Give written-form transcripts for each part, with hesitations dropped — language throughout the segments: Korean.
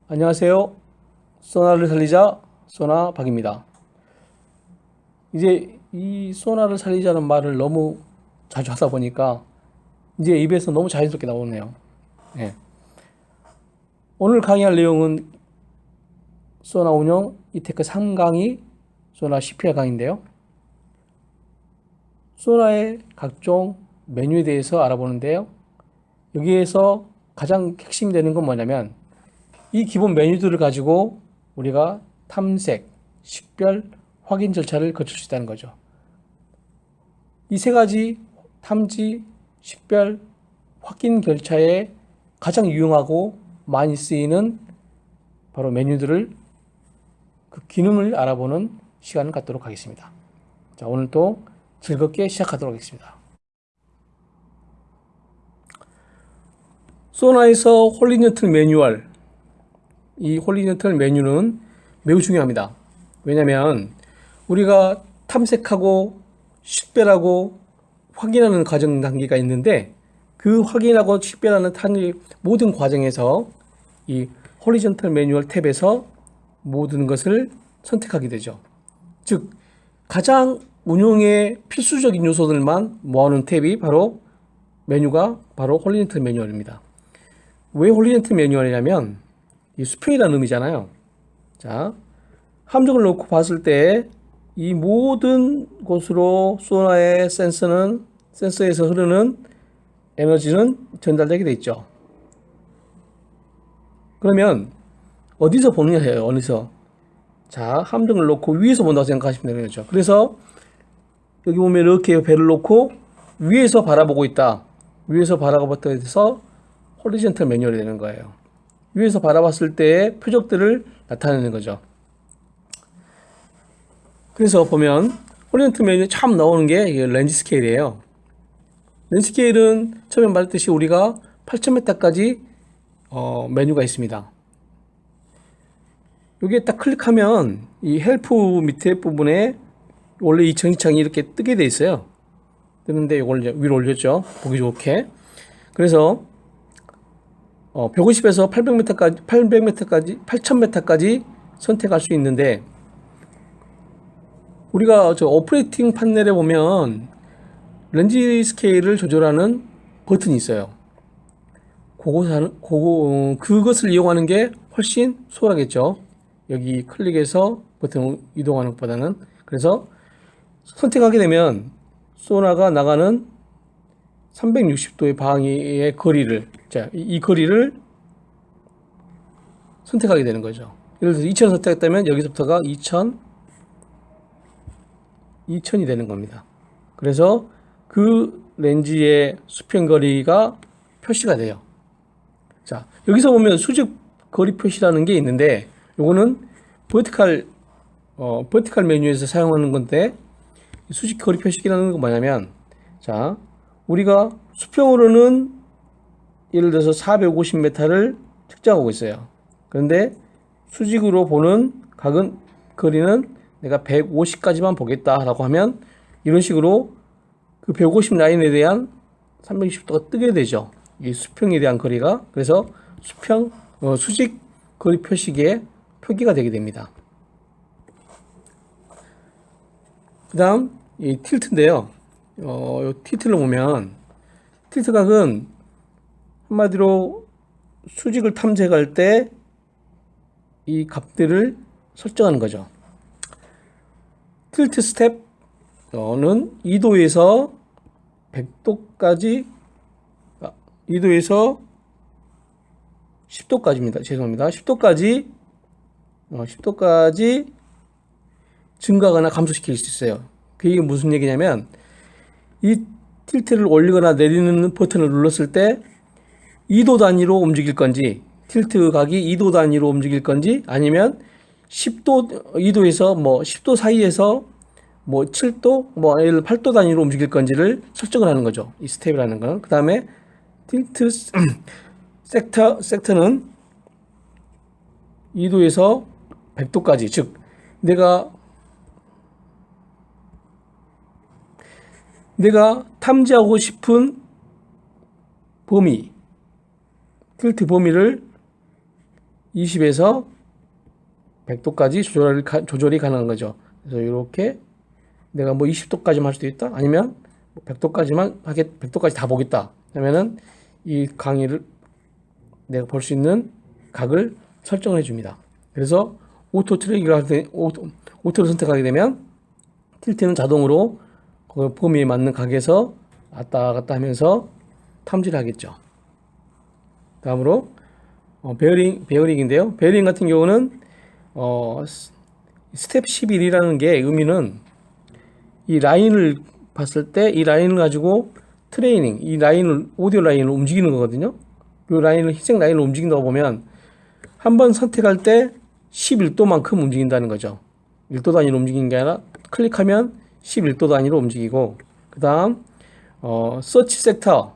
안녕하세요. 소나를 살리자 소나 박입니다. 이제 이 소나를 살리자는 말을 너무 자주 하다 보니까 이제 입에서 너무 자연스럽게 나오네요. 예. 오늘 강의할 내용은 소나 운영 이테크 3강의 소나 CPR 강의인데요. 소나의 각종 메뉴에 대해서 알아보는데요. 여기에서 가장 핵심이 되는 건 뭐냐면 이 기본 메뉴들을 가지고 우리가 탐색, 식별, 확인 절차를 거칠 수 있다는 거죠. 이 세 가지 탐지, 식별, 확인 절차에 가장 유용하고 많이 쓰이는 바로 메뉴들을 그 기능을 알아보는 시간을 갖도록 하겠습니다. 자, 오늘 또 즐겁게 시작하도록 하겠습니다. 소나에서 홀리뉴트럴 매뉴얼, 이 홀리뉴트럴 메뉴는 매우 중요합니다. 왜냐하면 우리가 탐색하고 식별하고 확인하는 과정 단계가 있는데 그 확인하고 식별하는 모든 과정에서 이 호리존털 매뉴얼 탭에서 모든 것을 선택하게 되죠. 즉 가장 운용에 필수적인 요소들만 모아놓은 탭이 바로 메뉴가 바로 홀리존털 매뉴얼입니다. 왜 홀리존털 매뉴얼이냐면 이 수평이라는 의미잖아요. 자, 함정을 놓고 봤을 때 이 모든 곳으로 소나의 센서에서 흐르는 에너지는 전달되게 돼 있죠. 그러면 어디서 보느냐 해요. 어디서? 자, 함정을 놓고 위에서 본다고 생각하시면 되는 거죠. 그래서 여기 보면 이렇게 배를 놓고 위에서 바라보고 있다. 위에서 바라보고 있어서 호리젠털 매뉴얼이 되는 거예요. 위에서 바라봤을 때의 표적들을 나타내는 거죠. 그래서 보면 호리젠털 메뉴에 처음 나오는 게 렌즈 스케일이에요. 렌즈 스케일은 처음에 말했듯이 우리가 8,000m까지 메뉴가 있습니다. 여기에 딱 클릭하면 이 헬프 밑에 부분에 원래 이 전기창이 이렇게 뜨게 돼 있어요. 뜨는데 이걸 위로 올렸죠. 보기 좋게. 그래서 150에서 800m까지 8,000m까지 선택할 수 있는데 우리가 저 오퍼레이팅 판넬에 보면 렌즈 스케일을 조절하는 버튼이 있어요. 그것을 이용하는 게 훨씬 수월하겠죠. 여기 클릭해서 버튼 이동하는 것보다는. 그래서 선택하게 되면 소나가 나가는 360도의 방향의 거리를, 자, 이 거리를 선택하게 되는 거죠. 예를 들어서 2000을 선택했다면 여기서부터가 2000이 되는 겁니다. 그래서 그 렌즈의 수평 거리가 표시가 돼요. 자, 여기서 보면 수직 거리 표시라는 게 있는데 요거는 버티칼 메뉴에서 사용하는 건데 수직 거리 표시기라는 건 뭐냐면 자, 우리가 수평으로는 예를 들어서 450m를 측정하고 있어요. 그런데 수직으로 보는 거리는 내가 150까지만 보겠다라고 하면 이런 식으로 그 150 라인에 대한 360도가 뜨게 되죠. 이 수평에 대한 거리가. 그래서 수직 거리 표시기에 표기가 되게 됩니다. 그 다음 이 틸트인데요. 이 틸트를 보면 틸트 각은 한마디로 수직을 탐색할 때 이 값들을 설정하는 거죠. 틸트 스텝는 2도에서 100도까지 2도에서 10도까지입니다. 죄송합니다. 10도까지 증가하거나 감소시킬 수 있어요. 그게 무슨 얘기냐면 이 틸트를 올리거나 내리는 버튼을 눌렀을 때 2도 단위로 움직일 건지 틸트 각이 2도 단위로 움직일 건지 아니면 10도 2도에서 뭐 10도 사이에서 뭐 7도 뭐 8도 단위로 움직일 건지를 설정을 하는 거죠. 이 스텝이라는 건. 그 다음에 틸트 섹터는 2도에서 100도까지 즉 내가 탐지하고 싶은 범위 틸트 범위를 20에서 100도까지 조절이 가능한 거죠. 그래서 이렇게 내가 뭐 20도까지만 할 수도 있다. 아니면 100도까지만 100도까지 다 보겠다. 그러면은 이 강의를 내가 볼 수 있는 각을 설정을 해줍니다. 그래서 오토 트랙을 할 때, 오토를 선택하게 되면 틸트는 자동으로 그 범위에 맞는 각에서 왔다 갔다 하면서 탐지를 하겠죠. 다음으로 베어링인데요. 베어링 같은 경우는 스텝 11이라는 게 의미는 이 라인을 봤을 때 이 라인을 가지고 트레이닝, 이 라인을 오디오 라인을 움직이는 거거든요. 이 라인을 흰색 라인을 움직인다고 보면 한번 선택할 때 11도만큼 움직인다는 거죠. 1도 단위로 움직이는 게 아니라 클릭하면 11도 단위로 움직이고, 그 다음 서치 섹터는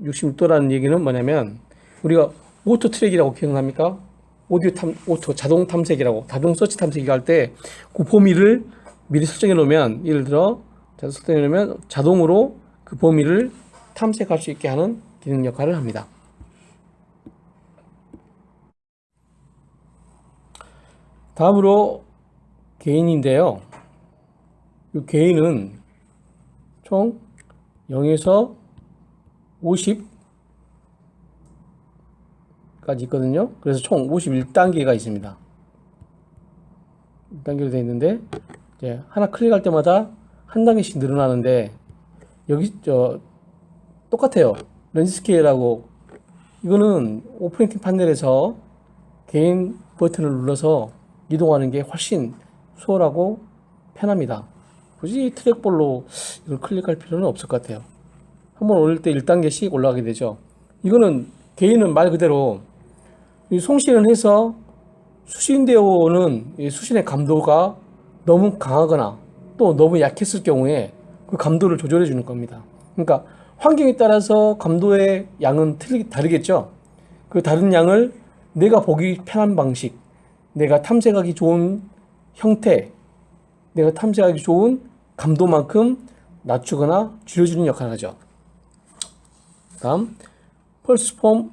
66도라는 얘기는 뭐냐면 우리가 오토 트랙이라고 기억합니까? 오토 자동 탐색이라고, 자동 서치 탐색이 할 때 그 범위를 미리 설정해 놓으면, 예를 들어 설정해 놓으면 자동으로 그 범위를 탐색할 수 있게 하는 기능 역할을 합니다. 다음으로 게인인데요. 이 게인은 총 0에서 50까지 있거든요. 그래서 총 51단계가 있습니다. 1단계로 되어 있는데 이제 하나 클릭할 때마다 한 단계씩 늘어나는데, 여기 똑같아요. 렌즈 스케일하고. 이거는 오퍼레이팅 판넬에서 게인 버튼을 눌러서 이동하는 게 훨씬 수월하고 편합니다. 굳이 트랙볼로 이걸 클릭할 필요는 없을 것 같아요. 한번 올릴 때 1단계씩 올라가게 되죠. 이거는 게인은 말 그대로 송신을 해서 수신되어 오는 수신의 감도가 너무 강하거나 또 너무 약했을 경우에 그 감도를 조절해 주는 겁니다. 그러니까 환경에 따라서 감도의 양은 다르겠죠. 그 다른 양을 내가 보기 편한 방식, 내가 탐색하기 좋은 형태, 내가 탐색하기 좋은 감도만큼 낮추거나 줄여주는 역할을 하죠. 다음 펄스폼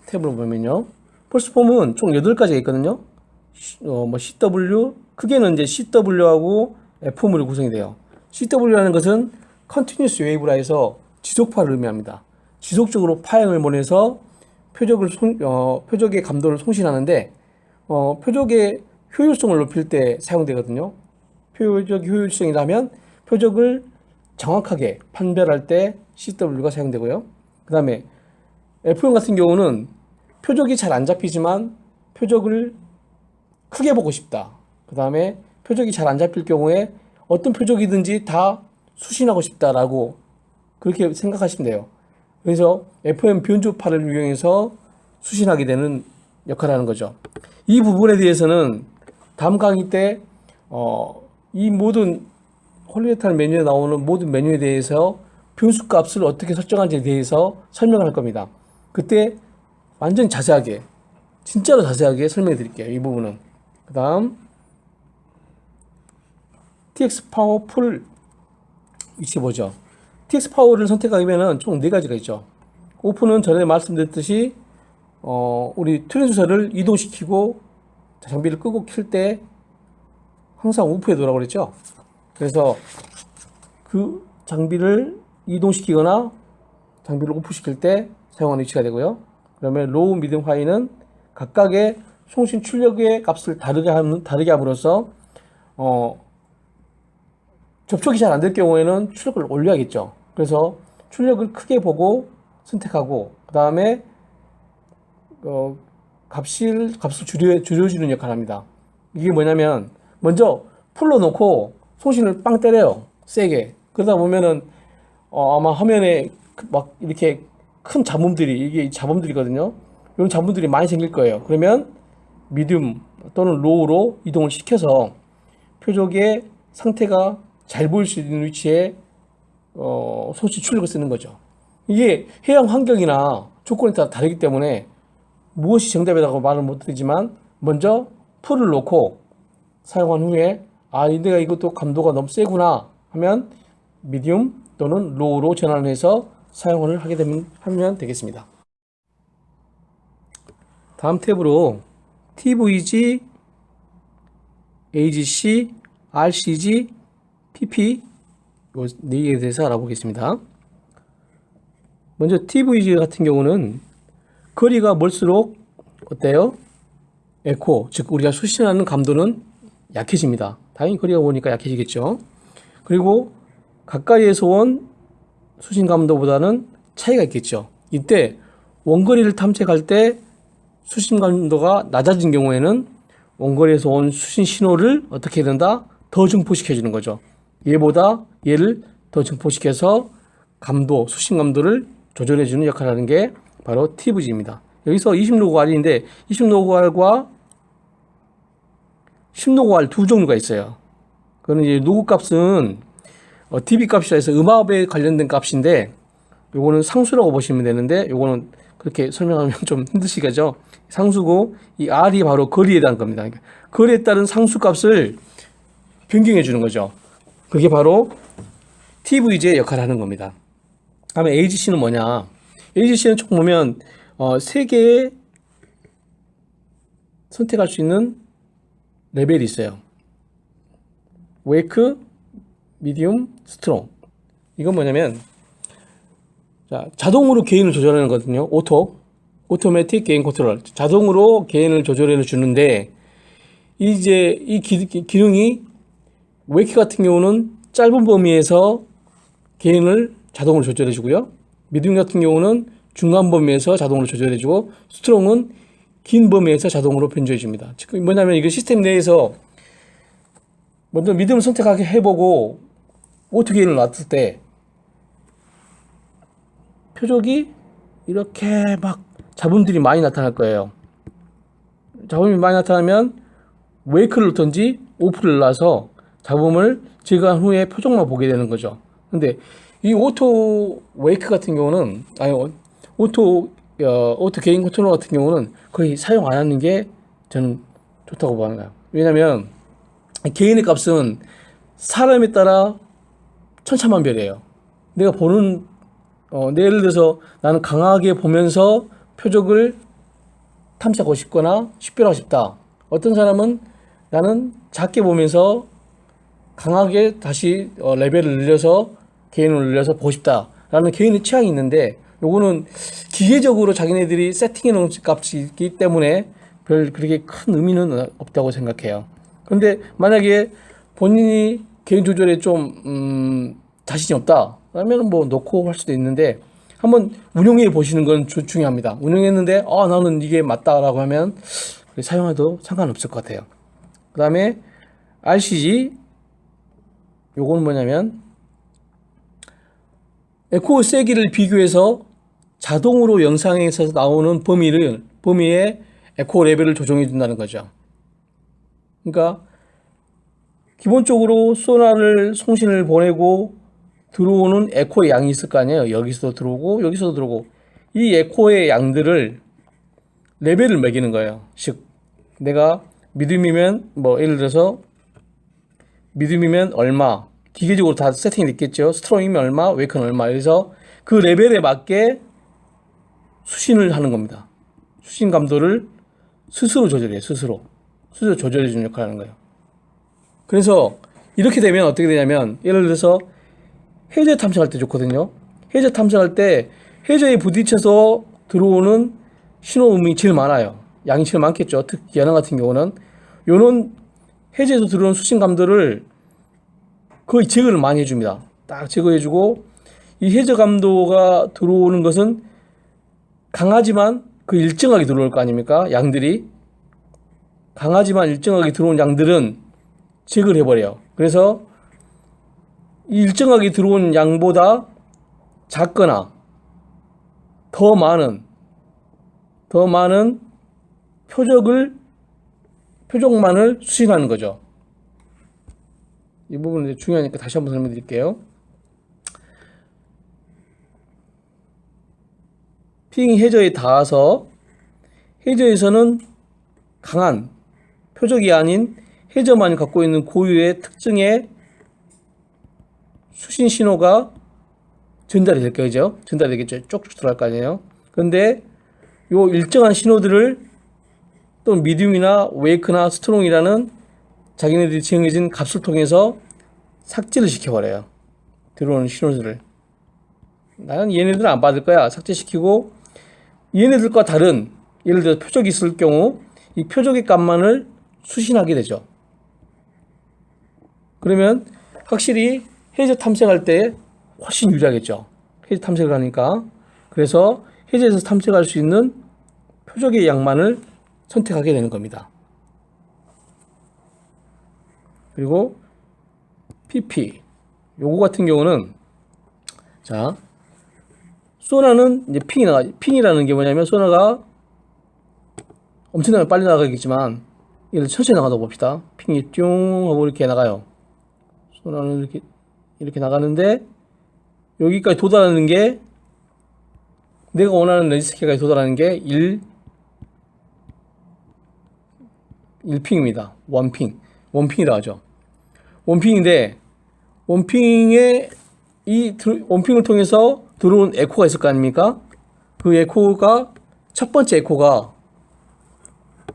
탭으로 보면요, 펄스폼은 총 8가지가 있거든요. CW, 크게는 이제 CW하고 F음으로 구성이 돼요. CW라는 것은 Continuous Wave라 해서 지속파를 의미합니다. 지속적으로 파형을 보내서 표적의 감도를 송신하는데, 표적의 효율성을 높일 때 사용되거든요. 표적 효율성이라면 표적을 정확하게 판별할 때 CW가 사용되고요. 그 다음에 F형 같은 경우는 표적이 잘 안 잡히지만 표적을 크게 보고 싶다. 그 다음에 표적이 잘 안 잡힐 경우에 어떤 표적이든지 다 수신하고 싶다라고 그렇게 생각하시면 돼요. 그래서 FM 변조파를 이용해서 수신하게 되는 역할을 하는 거죠. 이 부분에 대해서는 다음 강의 때 이 모든 홀리웨탈 메뉴에 나오는 모든 메뉴에 대해서 변수 값을 어떻게 설정하는지에 대해서 설명을 할 겁니다. 그때 완전 자세하게, 진짜로 자세하게 설명해 드릴게요. 이 부분은. 그 다음 TX 파워 풀 위치 보죠. TX 파워를 선택하면은 총 4가지가 있죠. 오픈은 전에 말씀드렸듯이 우리 트랜스저를 이동시키고 장비를 끄고 킬 때 항상 오프에 두라고 그랬죠. 그래서 그 장비를 이동시키거나 장비를 오프시킬 때 사용하는 위치가 되고요. 그러면 로우, 미디엄, 하이는 각각의 송신 출력의 값을 다르게 함으로써 접촉이 잘 안 될 경우에는 출력을 올려야겠죠. 그래서 출력을 크게 보고 선택하고, 그 다음에 값을 줄여주는 역할을 합니다. 이게 뭐냐면, 먼저 풀로 놓고 송신을 빵 때려요. 세게. 그러다 보면은 아마 화면에 막 이렇게 큰 잡음들이, 이게 잡음들이거든요. 이런 잡음들이 많이 생길 거예요. 그러면 미디움 또는 로우로 이동을 시켜서 표적의 상태가 잘 보일 수 있는 위치에 송신 출력을 쓰는 거죠. 이게 해양 환경이나 조건에 따라 다르기 때문에 무엇이 정답이라고 말을 못 드리지만, 먼저 풀을 놓고 사용한 후에 내가 이것도 감도가 너무 세구나 하면 미디움 또는 로우로 전환을 해서 사용을 하면 되겠습니다. 다음 탭으로 TVG, AGC, RCG, PP 요 4개에 대해서 알아보겠습니다. 먼저 TVG 같은 경우는 거리가 멀수록 어때요? 에코, 즉 우리가 수신하는 감도는 약해집니다. 당연히 거리가 오니까 약해지겠죠. 그리고 가까이에서 온 수신 감도보다는 차이가 있겠죠. 이때 원거리를 탐색할 때 수신 감도가 낮아진 경우에는 원거리에서 온 수신 신호를 어떻게 해야 된다? 더 증폭시켜 주는 거죠. 얘를 더 증폭시켜서 감도, 수신 감도를 조절해 주는 역할을 하는 게 바로 TVG입니다. 여기서 20로그R인데 20로그R과 10로그R 두 종류가 있어요. 그거는 이제 로그 값은 dB 값이라 해서 음압에 관련된 값인데 요거는 상수라고 보시면 되는데 요거는 그렇게 설명하면 좀 힘드시겠죠. 상수고 이 R이 바로 거리에 대한 겁니다. 그러니까 거리에 따른 상수 값을 변경해 주는 거죠. 그게 바로 TVG의 역할을 하는 겁니다. 다음에 AGC는 뭐냐? AGC는 총 보면 3개의 선택할 수 있는 레벨이 있어요. 웨이크, 미디움, 스트롱. 이건 뭐냐면 자동으로 게인을 조절하는 거거든요. 오토매틱 게인 컨트롤. 자동으로 게인을 조절해 주는데 이제 이 기능이 웨이크 같은 경우는 짧은 범위에서 게인을 자동으로 조절해 주고요. 미디움 같은 경우는 중간 범위에서 자동으로 조절해 주고 스트롱은 긴 범위에서 자동으로 변조해 줍니다. 즉 뭐냐면 이거 시스템 내에서 먼저 미디움을 선택하게 해보고 오토 게인을 놨을 때 표적이 이렇게 막 잡음들이 많이 나타날 거예요. 잡음이 많이 나타나면 웨이크를 넣든지 오프를 놔서 잡음을 제거한 후에 표적만 보게 되는 거죠. 근데 이 오토 웨이크 같은 경우는 오토 게인 컨트롤 같은 경우는 거의 사용 안 하는 게 저는 좋다고 봐요. 왜냐면 게인의 값은 사람에 따라 천차만별이에요. 내가 보는 예를 들어서 나는 강하게 보면서 표적을 탐색하고 싶거나 식별하고 싶다. 어떤 사람은 나는 작게 보면서 강하게 다시 레벨을 늘려서 게인을 늘려서 보고 싶다 라는 개인의 취향이 있는데 요거는 기계적으로 자기네들이 세팅해 놓은 값이 있기 때문에 별 그렇게 큰 의미는 없다고 생각해요. 그런데 만약에 본인이 개인 조절에 좀 자신이 없다 그러면 뭐 놓고 할 수도 있는데 한번 운용해 보시는 건 중요합니다. 운용했는데 나는 이게 맞다라고 하면 사용해도 상관없을 것 같아요. 그 다음에 RCG 요거는 뭐냐면 에코 세기를 비교해서 자동으로 영상에서 나오는 범위의 에코 레벨을 조정해 준다는 거죠. 그러니까 기본적으로 소나를 송신을 보내고 들어오는 에코의 양이 있을 거 아니에요. 여기서도 들어오고 여기서도 들어오고 이 에코의 양들을 레벨을 매기는 거예요. 즉 내가 믿음이면 뭐 예를 들어서 믿음이면 얼마 기계적으로 다 세팅이 됐겠죠. 스트롱이면 얼마, 웨이크는 얼마. 그래서 그 레벨에 맞게 수신을 하는 겁니다. 수신 감도를 스스로 조절해요. 스스로 조절해 주는 역할을 하는 거예요. 그래서 이렇게 되면 어떻게 되냐면 예를 들어서 해저 탐색할 때 좋거든요. 해저 탐색할 때 해저에 부딪혀서 들어오는 신호음이 제일 많아요. 양이 제일 많겠죠. 특히 연항 같은 경우는 요런 해저에서 들어오는 수신 감도를 거의 제거를 많이 해줍니다. 딱 제거해주고 이 해저 감도가 들어오는 것은 강하지만 그 일정하게 들어올 거 아닙니까? 양들이 강하지만 일정하게 들어온 양들은 제거를 해버려요. 그래서 이 일정하게 들어온 양보다 작거나 더 많은 표적만을 수신하는 거죠. 이 부분은 중요하니까 다시 한번 설명드릴게요. 핑 해저에 닿아서 해저에서는 강한 표적이 아닌 해저만이 갖고 있는 고유의 특징의 수신 신호가 전달이 될 거죠. 전달이 되겠죠. 쪽쪽 들어갈 거 아니에요. 그런데 요 일정한 신호들을 또는 미디움이나 웨이크나 스트롱이라는 자기네들이 정해진 값을 통해서 삭제를 시켜버려요. 들어오는 신호들을. 나는 얘네들은 안 받을 거야. 삭제시키고 얘네들과 다른 예를 들어 표적이 있을 경우 이 표적의 값만을 수신하게 되죠. 그러면 확실히 해저 탐색할 때 훨씬 유리하겠죠. 해저 탐색을 하니까. 그래서 해저에서 탐색할 수 있는 표적의 양만을 선택하게 되는 겁니다. 그리고 PP 요거 같은 경우는 자 소나는 이제 핑이라는 게 뭐냐면 소나가 엄청나게 빨리 나가겠지만 얘를 천천히 나가다 봅시다. 핑이 쭉 하고 이렇게 나가요. 소나는 이렇게 나가는데 여기까지 도달하는 게 내가 원하는 렌즈 스케일까지 도달하는 게 1핑입니다. 원핑이라 하죠. 원핑인데 원핑을 통해서 들어온 에코가 있을 거 아닙니까? 그 에코가 첫 번째 에코가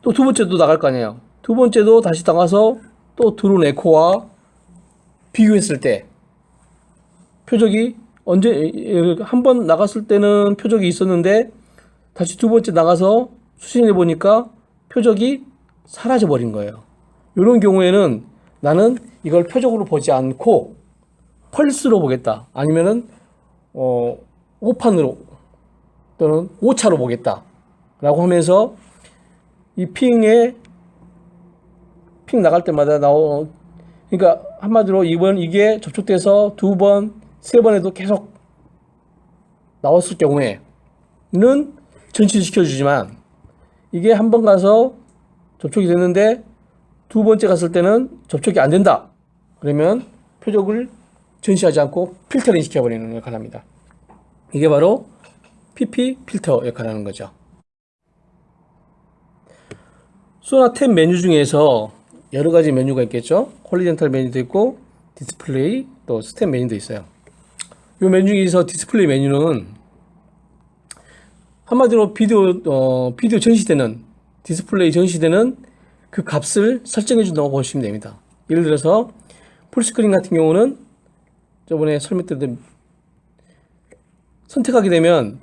또 두 번째도 나갈 거 아니에요. 두 번째도 다시 나가서 또 들어온 에코와 비교했을 때 표적이 한 번 나갔을 때는 표적이 있었는데 다시 두 번째 나가서 수신해 보니까 표적이 사라져 버린 거예요. 이런 경우에는 나는 이걸 표적으로 보지 않고 펄스로 보겠다. 아니면은 5판으로 또는 5차로 보겠다. 라고 하면서 이 핑 나갈 때마다 그러니까 한마디로 이게 접촉돼서 두 번, 세 번에도 계속 나왔을 경우에는 전시시켜 주지만 이게 한 번 가서 접촉이 됐는데 두 번째 갔을 때는 접촉이 안 된다. 그러면 표적을 전시하지 않고 필터링 시켜버리는 역할을 합니다. 이게 바로 PP 필터 역할을 하는 거죠. 소나 탭 메뉴 중에서 여러 가지 메뉴가 있겠죠. 홀리젠탈 메뉴도 있고 디스플레이 또 스텝 메뉴도 있어요. 이 메뉴 중에서 디스플레이 메뉴는 한마디로 비디오 전시되는 디스플레이 전시되는 그 값을 설정해 준다고 보시면 됩니다. 예를 들어서 풀스크린 같은 경우는 저번에 설명 때도 선택하게 되면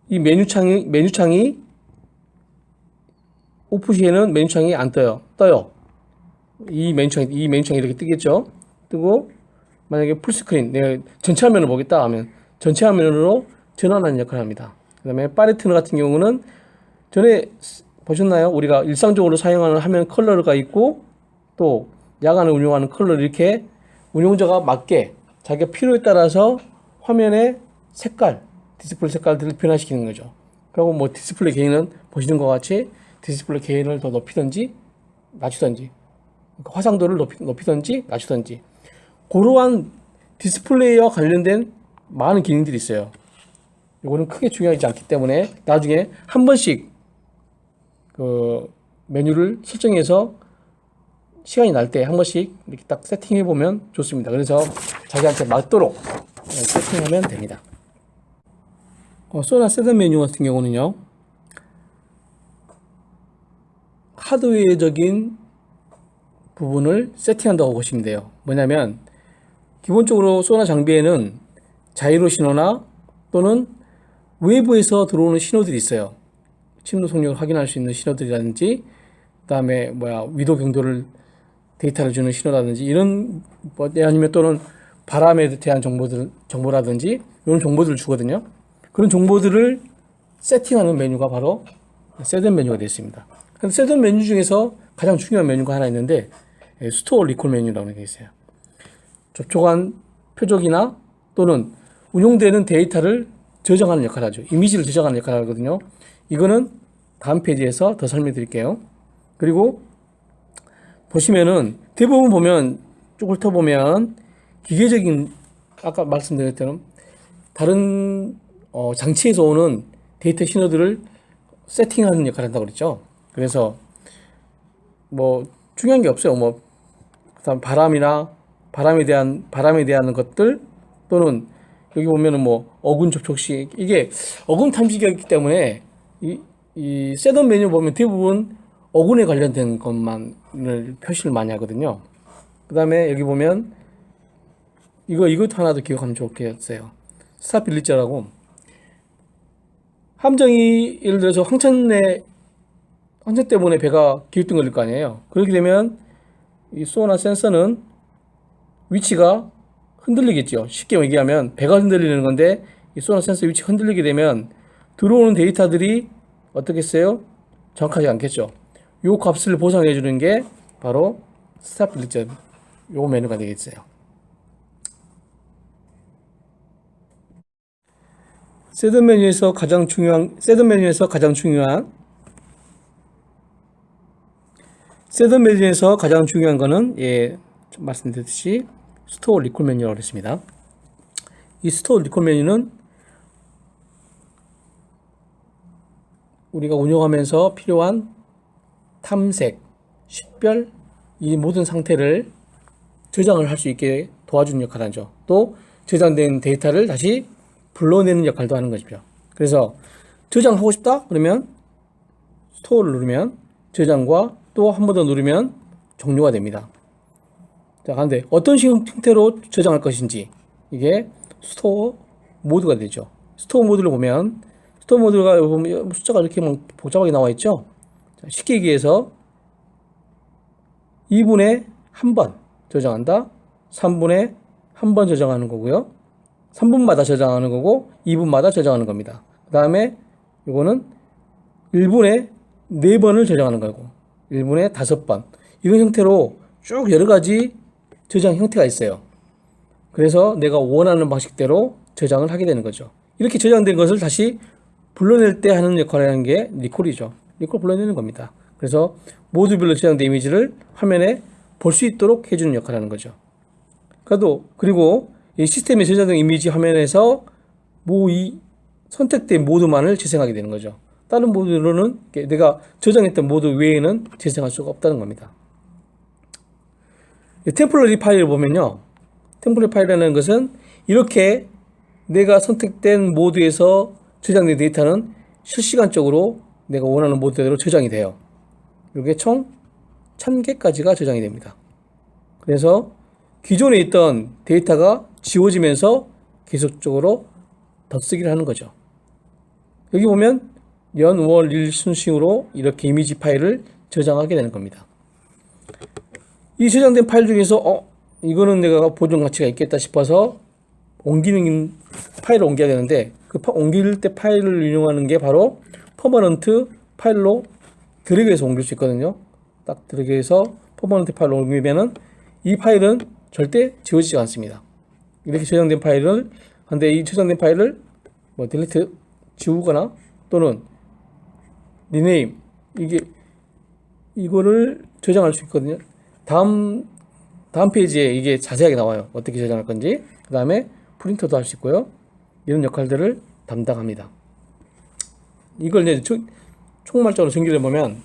이 메뉴창이 오프 시에는 메뉴창이 안 떠요. 이 메뉴창이 이렇게 뜨겠죠. 뜨고 만약에 풀스크린 내가 전체 화면을 보겠다 하면 전체 화면으로 전환하는 역할을 합니다. 그 다음에 파레트너 같은 경우는 전에 보셨나요? 우리가 일상적으로 사용하는 화면 컬러가 있고 또 야간에 운용하는 컬러 이렇게 운용자가 맞게 자기가 필요에 따라서 화면의 색깔, 디스플레이 색깔들을 변화시키는 거죠. 그리고 뭐 디스플레이 게인은 보시는 것 같이 디스플레이 게인을 더 높이든지 낮추든지 화상도를 높이든지 낮추든지 그러한 디스플레이와 관련된 많은 기능들이 있어요. 이거는 크게 중요하지 않기 때문에 나중에 한 번씩 그 메뉴를 설정해서 시간이 날 때 한 번씩 이렇게 딱 세팅해 보면 좋습니다. 그래서 자기한테 맞도록 세팅하면 됩니다. 소나 세단 메뉴 같은 경우는요, 하드웨어적인 부분을 세팅한다고 보시면 돼요. 뭐냐면 기본적으로 소나 장비에는 자이로 신호나 또는 외부에서 들어오는 신호들이 있어요. 침도 속력을 확인할 수 있는 신호들이라든지 그 다음에 위도 경도를 데이터를 주는 신호라든지 이런 아니면 또는 바람에 대한 정보라든지 이런 정보들을 주거든요. 그런 정보들을 세팅하는 메뉴가 바로 세단 메뉴가 되어 있습니다. 세단 메뉴 중에서 가장 중요한 메뉴가 하나 있는데 스토어 리콜 메뉴라고 되어 있어요. 접촉한 표적이나 또는 운용되는 데이터를 저장하는 역할을 하죠. 이미지를 저장하는 역할을 하거든요. 이거는 다음 페이지에서 더 설명드릴게요. 그리고 보시면은 대부분 보면 쭉 훑어보면 기계적인 아까 말씀드렸던 다른 장치에서 오는 데이터 신호들을 세팅하는 역할을 한다고 그랬죠. 그래서 뭐 중요한 게 없어요. 그다음 바람에 대한 것들 또는 여기 보면은 어군 접촉 시 이게 어군 탐지기이기 때문에 이 세던 메뉴 보면 대부분 어군에 관련된 것만을 표시를 많이 하거든요. 그 다음에 여기 보면 이것도 하나 더 기억하면 좋겠어요. 스타빌리자라고 함정이 예를 들어서 황천 때문에 배가 기웃등 걸릴 거 아니에요. 그렇게 되면 이 소나 센서는 위치가 흔들리겠죠. 쉽게 얘기하면 배가 흔들리는 건데 이 소나 센서 위치가 흔들리게 되면 들어오는 데이터들이 어떻겠어요? 정확하지 않겠죠. 요 값을 보상해 주는 게 바로 스타빌리자 요 메뉴가 되겠어요. 셋업 메뉴에서 가장 중요한 셋업 메뉴에서 가장 중요한 거는 좀 말씀드렸듯이 스토어 리콜 메뉴라고 했습니다. 이 스토어 리콜 메뉴는 우리가 운영하면서 필요한 탐색, 식별, 이 모든 상태를 저장을 할 수 있게 도와주는 역할을 하죠. 또 저장된 데이터를 다시 불러내는 역할도 하는 것이죠. 그래서 저장하고 싶다? 그러면 스토어를 누르면 저장과 또 한 번 더 누르면 종료가 됩니다. 자, 그런데 어떤 형태로 저장할 것인지 이게 스토어 모드가 되죠. 스토어 모드를 보면 스토어 모드가 보면 숫자가 이렇게 복잡하게 나와 있죠. 자, 쉽게 얘기해서 2분에 한 번 저장한다. 3분에 한 번 저장하는 거고요. 3분마다 저장하는 거고 2분마다 저장하는 겁니다. 그 다음에 이거는 1분에 4번을 저장하는 거고 1분에 5번 이런 형태로 쭉 여러 가지 저장 형태가 있어요. 그래서 내가 원하는 방식대로 저장을 하게 되는 거죠. 이렇게 저장된 것을 다시 불러낼 때 하는 역할을 하는 게 리콜이죠. 리콜 불러내는 겁니다. 그래서 모드별로 저장된 이미지를 화면에 볼 수 있도록 해주는 역할을 하는 거죠. 그리고 이 시스템에 저장된 이미지 화면에서 이 선택된 모드만을 재생하게 되는 거죠. 다른 모드로는 내가 저장했던 모드 외에는 재생할 수가 없다는 겁니다. 템플러리 파일을 보면요. 템플러리 파일이라는 것은 이렇게 내가 선택된 모드에서 저장된 데이터는 실시간적으로 내가 원하는 모드대로 저장이 돼요. 이게 총 1000개까지가 저장이 됩니다. 그래서 기존에 있던 데이터가 지워지면서 계속적으로 덧쓰기를 하는 거죠. 여기 보면 연, 월, 일 순식으로 이렇게 이미지 파일을 저장하게 되는 겁니다. 이 저장된 파일 중에서 이거는 내가 보존 가치가 있겠다 싶어서 파일을 옮겨야 되는데 그 옮길 때 파일을 운영하는 게 바로 퍼머넌트 파일로 드래그해서 옮길 수 있거든요. 딱 드래그해서 퍼머넌트 파일로 옮기면은 이 파일은 절대 지워지지 않습니다. 이렇게 저장된 파일을 근데 이 저장된 파일을 딜리트 지우거나 또는 리네임 이거를 저장할 수 있거든요. 다음 페이지에 이게 자세하게 나와요. 어떻게 저장할 건지. 그 다음에 프린터도 할 수 있고요. 이런 역할들을 담당합니다. 이걸 이제 총괄적으로 정리를 해보면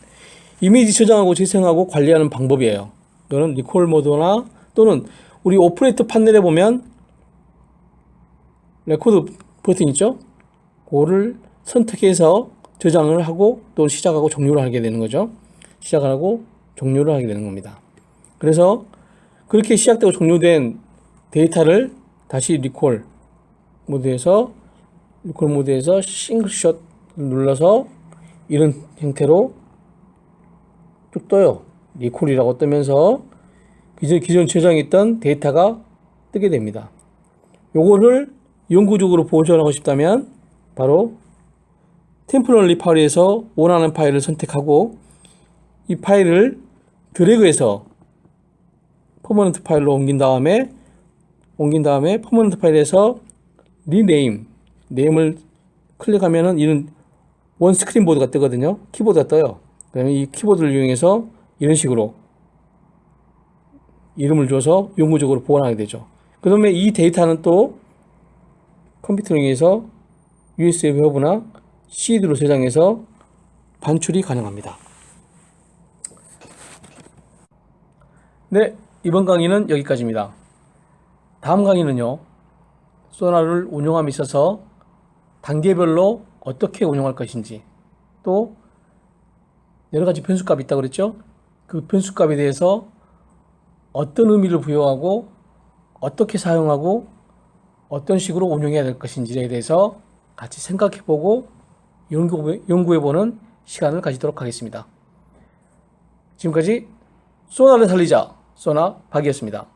이미지 저장하고 재생하고 관리하는 방법이에요. 이거는 리콜 모드나 또는 우리 오퍼레이터 판넬에 보면 레코드 버튼 있죠? 그거를 선택해서 저장을 하고 또 시작하고 종료를 하게 되는 거죠. 시작을 하고 종료를 하게 되는 겁니다. 그래서 그렇게 시작되고 종료된 데이터를 다시 리콜 모드에서 싱글샷 눌러서 이런 형태로 쭉 떠요. 리콜이라고 뜨면서 기존 저장했던 데이터가 뜨게 됩니다. 요거를 영구적으로 보존하고 싶다면 바로 템포러리 파일에서 원하는 파일을 선택하고 이 파일을 드래그해서 퍼머넌트 파일로 옮긴 다음에 퍼머넌트 파일에서 리네임 네임을 클릭하면은 이런 원 스크린 보드가 뜨거든요. 키보드가 떠요. 그러면 이 키보드를 이용해서 이런 식으로 이름을 줘서 영구적으로 보관하게 되죠. 그 다음에 이 데이터는 또 컴퓨터를 이용해서 USB 허브나 CD로 저장해서 반출이 가능합니다. 네, 이번 강의는 여기까지입니다. 다음 강의는요, 소나를 운용함에 있어서 단계별로 어떻게 운용할 것인지, 또 여러 가지 변수값이 있다고 그랬죠? 그 변수값에 대해서 어떤 의미를 부여하고 어떻게 사용하고 어떤 식으로 운용해야 될 것인지에 대해서 같이 생각해보고 연구해보는 시간을 가지도록 하겠습니다. 지금까지 소나를 살리자 소나 박이었습니다.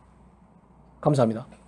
감사합니다.